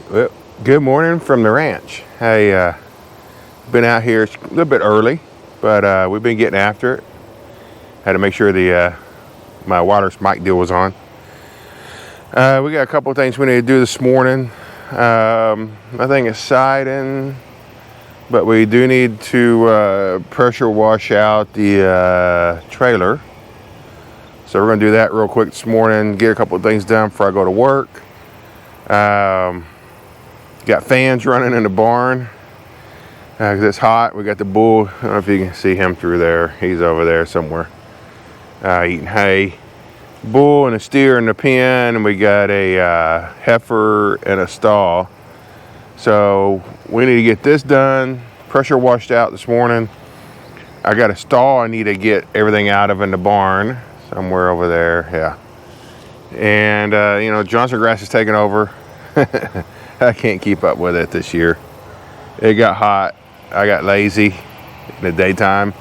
Well, good morning from the ranch. Hey, been out here a little bit early, but we've been getting after it. Had to make sure the my water spike deal was on. We got a couple of things we need to do this morning. I think it's siding, but we do need to pressure wash out the trailer. So we're going to do that real quick this morning, get a couple of things done before I go to work. Got fans running in the barn because it's hot. We got the bull. I don't know if you can see him through there. He's over there somewhere eating hay. Bull and a steer in the pen, and we got a heifer and a stall. So we need to get this done. Pressure washed out this morning. I got a stall I need to get everything out of in the barn somewhere over there. Yeah. And Johnson grass is taking over. I can't keep up with it this year. It got hot. I got lazy in the daytime.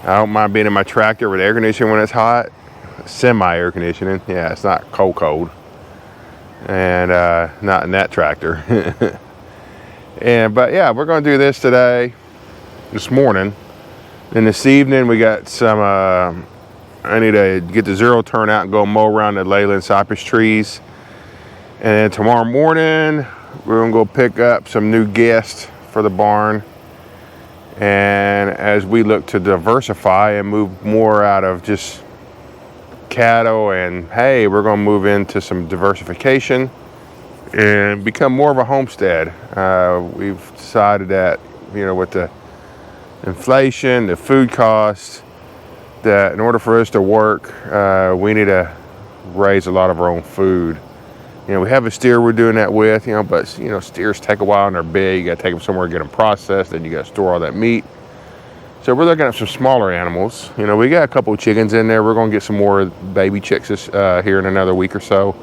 I don't mind being in my tractor with air conditioning when it's hot. Semi-air conditioning. Yeah, it's not cold. And not in that tractor. But yeah, we're going to do this this morning. And this evening we got some, I need to get the zero turn out and go mow around the Leyland cypress trees. And then tomorrow morning, we're going to go pick up some new guests for the barn. And as we look to diversify and move more out of just cattle and hay, we're going to move into some diversification and become more of a homestead. We've decided that, with the inflation, the food costs, that in order for us to work, we need to raise a lot of our own food. We have a steer we're doing that with, but steers take a while and they're big. You got to take them somewhere to get them processed, then you got to store all that meat. So we're looking at some smaller animals. We got a couple of chickens in there. We're going to get some more baby chicks here in another week or so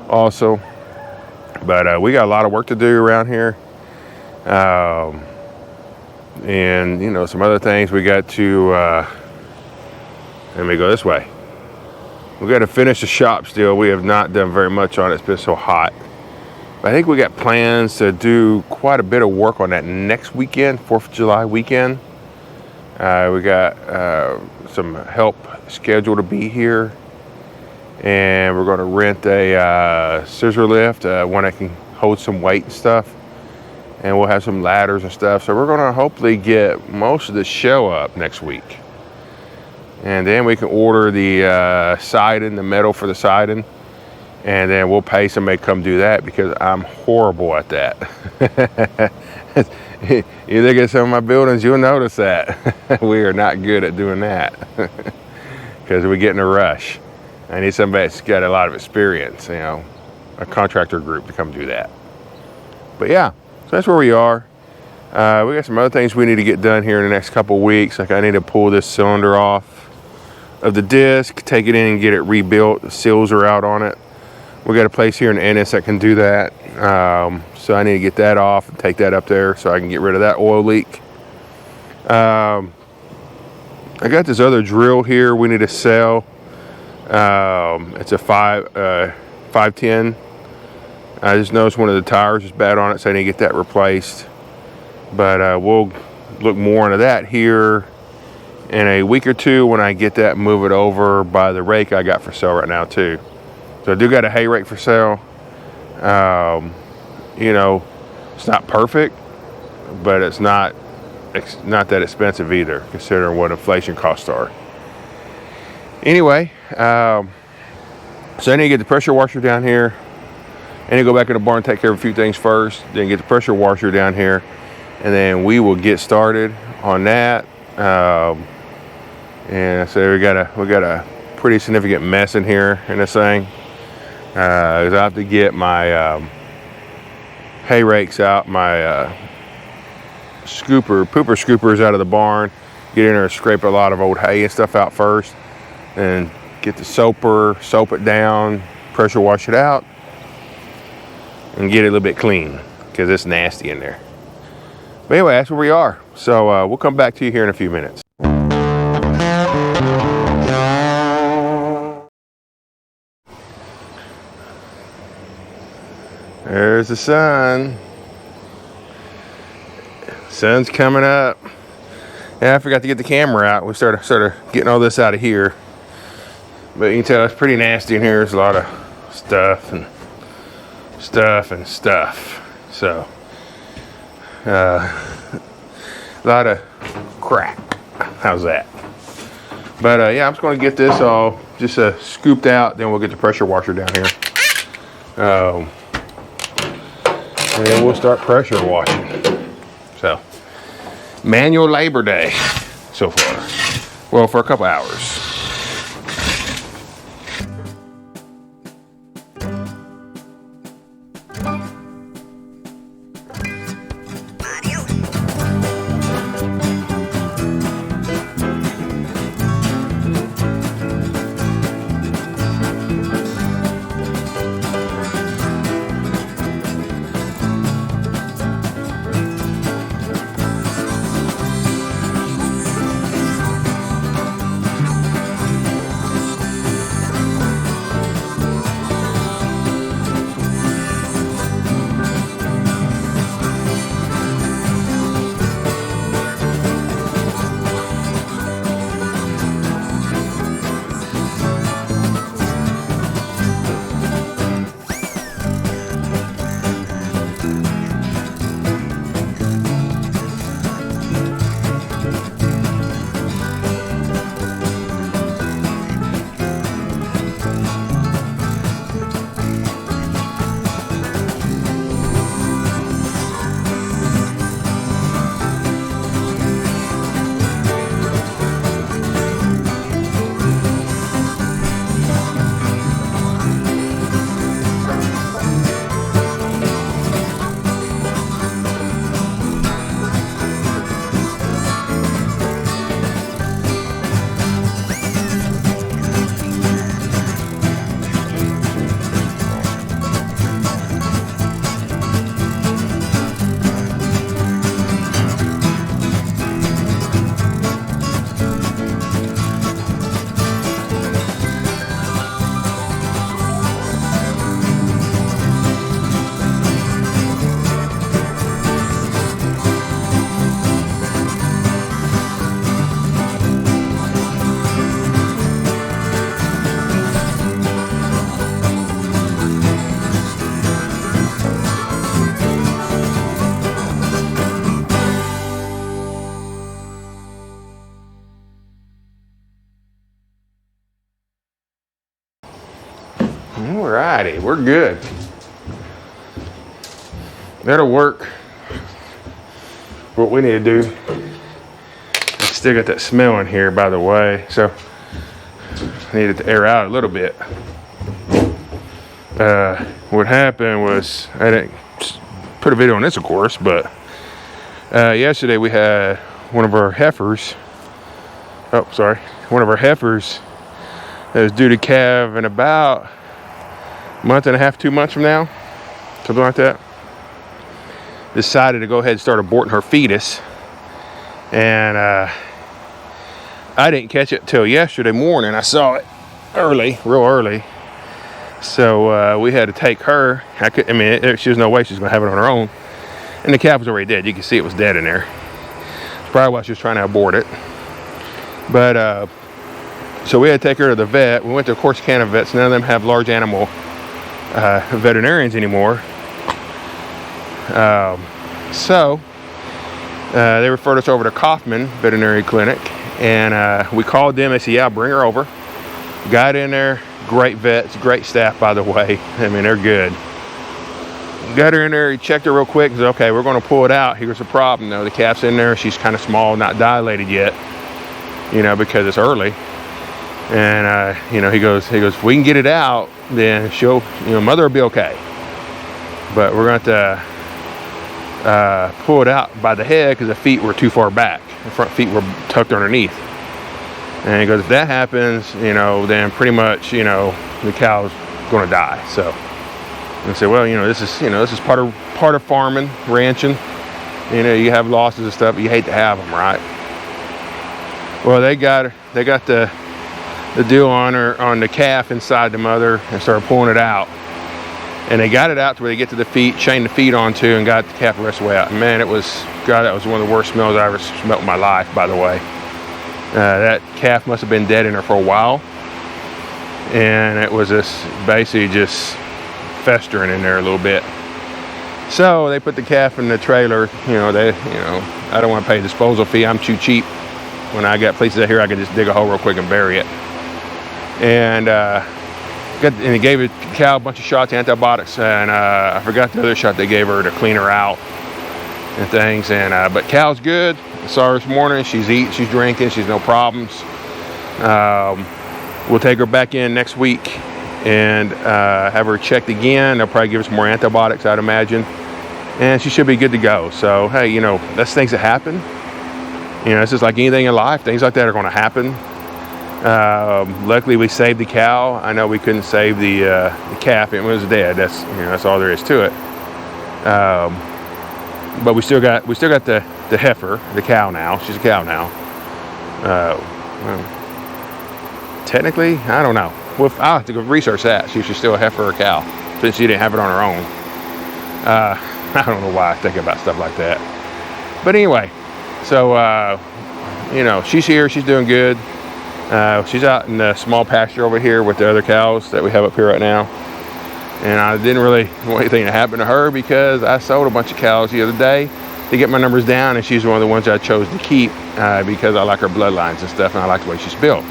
also. But we got a lot of work to do around here. And some other things we got to, let me go this way. We got to finish the shop still. We have not done very much on it. It's been so hot. But I think we got plans to do quite a bit of work on that next weekend, 4th of July weekend. We got some help scheduled to be here. And we're going to rent a scissor lift, one that can hold some weight and stuff. And we'll have some ladders and stuff. So we're going to hopefully get most of the show up next week. And then we can order the siding, the metal for the siding. And then we'll pay somebody to come do that because I'm horrible at that. You look at some of my buildings, you'll notice that. We are not good at doing that because we get in a rush. I need somebody that's got a lot of experience, a contractor group to come do that. But yeah, so that's where we are. We got some other things we need to get done here in the next couple of weeks. Like I need to pull this cylinder off of the disc, take it in and get it rebuilt. The seals are out on it. We got a place here in Ennis that can do that. So I need to get that off and take that up there so I can get rid of that oil leak. I got this other drill here we need to sell. It's a 510. I just noticed one of the tires is bad on it, so I need to get that replaced. But we'll look more into that here in a week or two when I get that, move it over by the rake I got for sale right now too. So I do got a hay rake for sale. It's not perfect, but it's not that expensive either, considering what inflation costs are. Anyway, so I need to get the pressure washer down here. I need to go back in the barn and take care of a few things first, then get the pressure washer down here, and then we will get started on that. And so we got a pretty significant mess in here in this thing. I have to get my hay rakes out, my pooper scoopers out of the barn, get in there and scrape a lot of old hay and stuff out first, and get the soap it down, pressure wash it out, and get it a little bit clean because it's nasty in there. But anyway, that's where we are. So we'll come back to you here in a few minutes. There's the sun. Sun's coming up. Yeah, I forgot to get the camera out. We started getting all this out of here. But you can tell it's pretty nasty in here. There's a lot of stuff and stuff. So, a lot of crap. How's that? But yeah, I'm just going to get this all just scooped out. Then we'll get the pressure washer down here. And then we'll start pressure washing. So, manual labor day so far. Well, for a couple hours. Alrighty, we're good. That'll work. What we need to do, I still got that smell in here, by the way, so I needed to air out a little bit. What happened was, I didn't put a video on this, of course, but yesterday we had one of our heifers that was due to calve in about a month and a half, 2 months from now, something like that. Decided to go ahead and start aborting her fetus, and I didn't catch it till yesterday morning. I saw it real early, so we had to take her. She was no way she was gonna have it on her own, and the calf was already dead. You can see it was dead in there. It's probably why she was trying to abort it. But so we had to take her to the vet. We went to Corsicana vets. None of them have large animal veterinarians anymore. So they referred us over to Kaufman Veterinary Clinic, and we called them. They said, yeah, bring her over. Got in there. Great vets, great staff, by the way. I mean, they're good. Got her in there. He checked her real quick. He said, okay, we're going to pull it out. Here's the problem, though. The calf's in there. She's kind of small, not dilated yet, because it's early. And he goes, if we can get it out, then she'll, mother will be okay. But we're going to pull it out by the head because the feet were too far back. The front feet were tucked underneath. And he goes, if that happens, then pretty much, the cow's going to die. So I said, well, this is part of farming, ranching. You have losses and stuff, but you hate to have them, right? Well, they got the deal on the calf inside the mother and started pulling it out. And they got it out to where they get to the feet, chain the feet onto, and got the calf the rest of the way out. And man, that was one of the worst smells I ever smelled in my life, by the way. That calf must have been dead in there for a while. And it was basically just festering in there a little bit. So they put the calf in the trailer. I don't want to pay a disposal fee. I'm too cheap. When I got places out here, I can just dig a hole real quick and bury it. And he gave the cow a bunch of shots, antibiotics, and I forgot the other shot they gave her to clean her out and things. But cow's good. I saw her this morning. She's eating, she's drinking, she's no problems. We'll take her back in next week and have her checked again. They'll probably give us more antibiotics, I'd imagine, and she should be good to go. So hey, that's things that happen. It's just like anything in life. Things like that are going to happen. Luckily, we saved the cow. I know we couldn't save the calf. It was dead. That's all there is to it. But we still got the heifer, the cow now. She's a cow now. Well, technically, I don't know. Well, I'll have to go research that. See if she's still a heifer or a cow, since she didn't have it on her own. I don't know why I think about stuff like that. But anyway, so she's here. She's doing good. She's out in the small pasture over here with the other cows that we have up here right now. And I didn't really want anything to happen to her because I sold a bunch of cows the other day to get my numbers down, and she's one of the ones I chose to keep because I like her bloodlines and stuff, and I like the way she's built.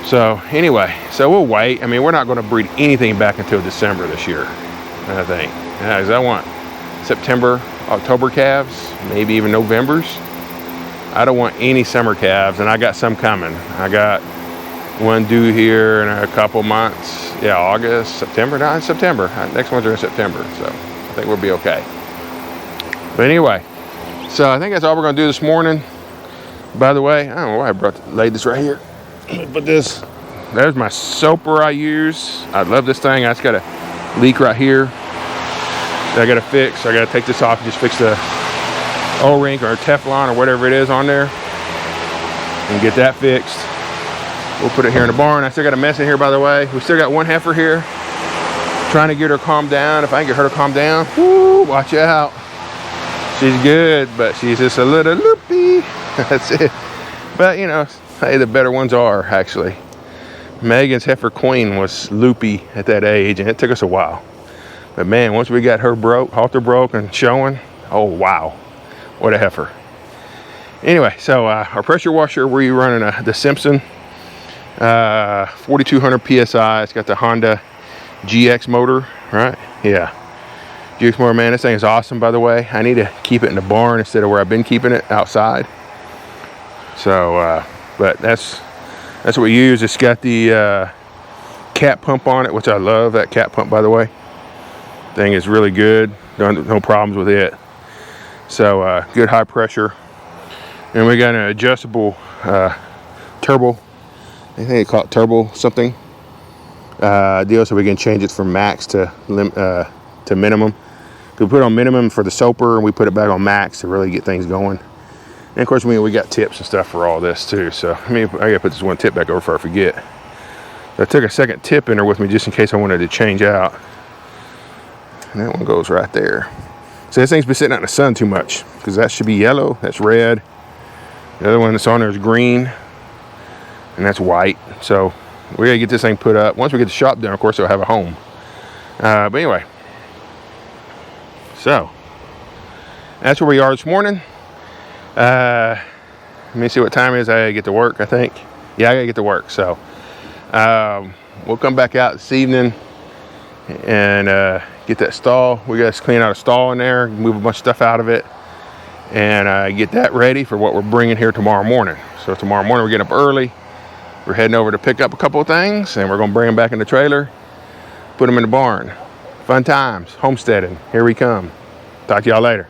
So anyway, we'll wait. I mean, we're not going to breed anything back until December this year, I think. Because I want September, October calves, maybe even November's. I don't want any summer calves, and I got some coming. I got one due here in a couple months. Yeah, August, September. No, it's September. Next ones are in September, so I think we'll be okay. But anyway, so I think that's all we're going to do this morning. By the way, I don't know why I laid this right here. But there's my soaper I use. I love this thing. I just got a leak right here that I got to fix. I got to take this off and just fix the O-ring or Teflon or whatever it is on there and get that fixed. We'll put it here in the barn. I still got a mess in here, by the way. We still got one heifer here. Trying to get her calmed down. If I can get her to calm down, whoo, watch out. She's good, but she's just a little loopy. That's it. But hey, the better ones are, actually. Megan's heifer queen was loopy at that age, and it took us a while. But man, once we got her halter broke and showing, oh wow, what a heifer. Anyway, so our pressure washer, we're running the Simpson 4200 PSI. It's got the Honda GX motor, right? Yeah. GX motor, man, this thing is awesome, by the way. I need to keep it in the barn instead of where I've been keeping it, outside. So, but that's what we use. It's got the cat pump on it, which I love, that cat pump, by the way. Thing is really good. No problems with it. So good high pressure. And we got an adjustable turbo. I think they call it turbo something deal, so we can change it from max to minimum. We put it on minimum for the soaper, and we put it back on max to really get things going. And of course, we got tips and stuff for all this too. So I gotta put this one tip back over before I forget. I took a second tip in there with me just in case I wanted to change out. And that one goes right there. So this thing's been sitting out in the sun too much, because that should be yellow, that's red. The other one that's on there is green, and that's white. So we gotta get this thing put up. Once we get the shop done, of course, it'll have a home. But anyway, so that's where we are this morning. Let me see what time it is. I gotta get to work, I think. Yeah, I gotta get to work. So we'll come back out this evening and get that stall. We got to clean out a stall in there, move a bunch of stuff out of it, and get that ready for what we're bringing here tomorrow morning. So tomorrow morning we're getting up early. We're heading over to pick up a couple of things, and we're going to bring them back in the trailer, put them in the barn. Fun times, homesteading. Here we come. Talk to y'all later.